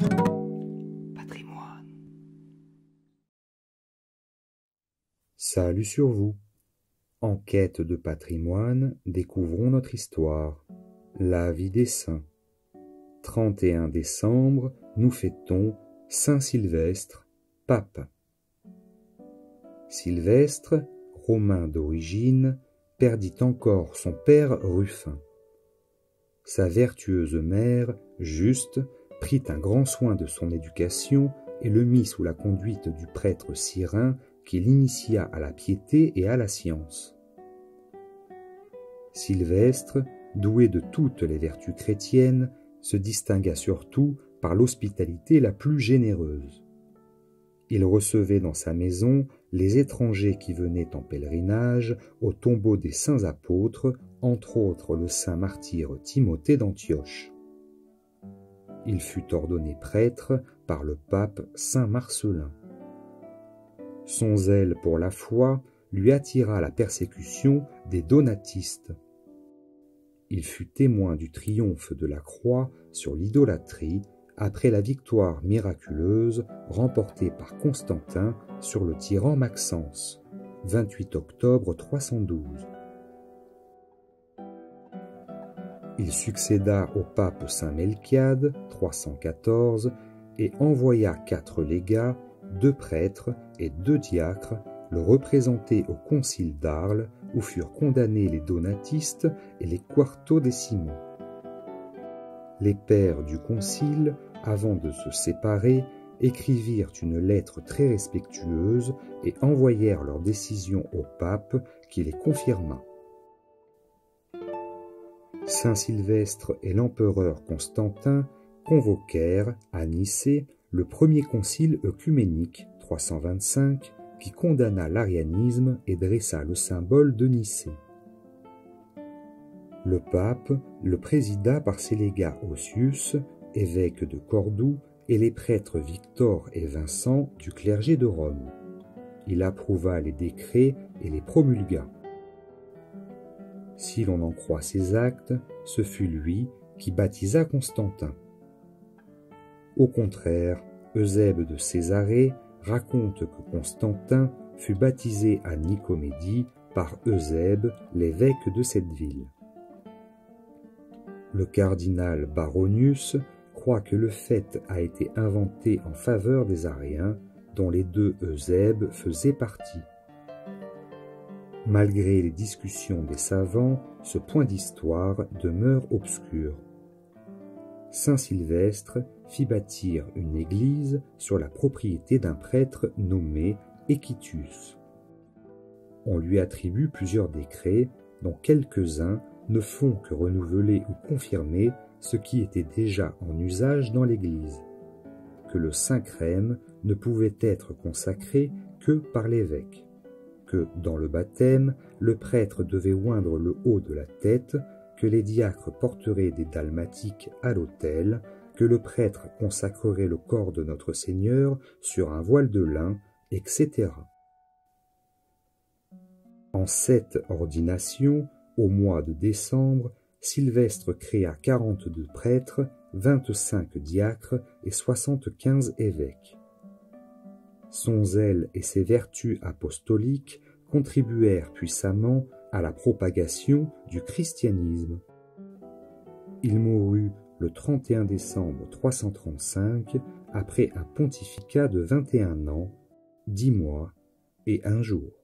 Patrimoine. Salut sur vous. En quête de patrimoine, découvrons notre histoire. La vie des saints. 31 décembre, nous fêtons Saint Sylvestre, pape. Sylvestre, romain d'origine, perdit encore son père Ruffin. Sa vertueuse mère, Juste, prit un grand soin de son éducation et le mit sous la conduite du prêtre Cyrin qui l'initia à la piété et à la science. Sylvestre, doué de toutes les vertus chrétiennes, se distingua surtout par l'hospitalité la plus généreuse. Il recevait dans sa maison les étrangers qui venaient en pèlerinage au tombeau des saints apôtres, entre autres le saint martyr Timothée d'Antioche. Il fut ordonné prêtre par le pape saint Marcellin. Son zèle pour la foi lui attira la persécution des donatistes. Il fut témoin du triomphe de la croix sur l'idolâtrie après la victoire miraculeuse remportée par Constantin sur le tyran Maxence, 28 octobre 312. Il succéda au pape saint Melchiade, 314, et envoya 4 légats, 2 prêtres et 2 diacres le représenter au concile d'Arles où furent condamnés les donatistes et les quartodécimaux. Les pères du concile, avant de se séparer, écrivirent une lettre très respectueuse et envoyèrent leur décision au pape qui les confirma. Saint Sylvestre et l'empereur Constantin convoquèrent à Nicée le premier concile œcuménique 325 qui condamna l'arianisme et dressa le symbole de Nicée. Le pape le présida par ses légats Osius, évêque de Cordoue, et les prêtres Victor et Vincent du clergé de Rome. Il approuva les décrets et les promulgua. Si l'on en croit ses actes, ce fut lui qui baptisa Constantin. Au contraire, Eusèbe de Césarée raconte que Constantin fut baptisé à Nicomédie par Eusèbe, l'évêque de cette ville. Le cardinal Baronius croit que le fait a été inventé en faveur des Ariens, dont les 2 Eusèbes faisaient partie. Malgré les discussions des savants, ce point d'histoire demeure obscur. Saint Sylvestre fit bâtir une église sur la propriété d'un prêtre nommé Équitius. On lui attribue plusieurs décrets, dont quelques-uns ne font que renouveler ou confirmer ce qui était déjà en usage dans l'Église, que le Saint-Crème ne pouvait être consacré que par l'évêque, que dans le baptême, le prêtre devait oindre le haut de la tête, que les diacres porteraient des dalmatiques à l'autel, que le prêtre consacrerait le corps de notre Seigneur sur un voile de lin, etc. En cette ordination, au mois de décembre, Sylvestre créa 42 prêtres, 25 diacres et 75 évêques. Son zèle et ses vertus apostoliques contribuèrent puissamment à la propagation du christianisme. Il mourut le 31 décembre 335 après un pontificat de 21 ans, 10 mois et 1 jour.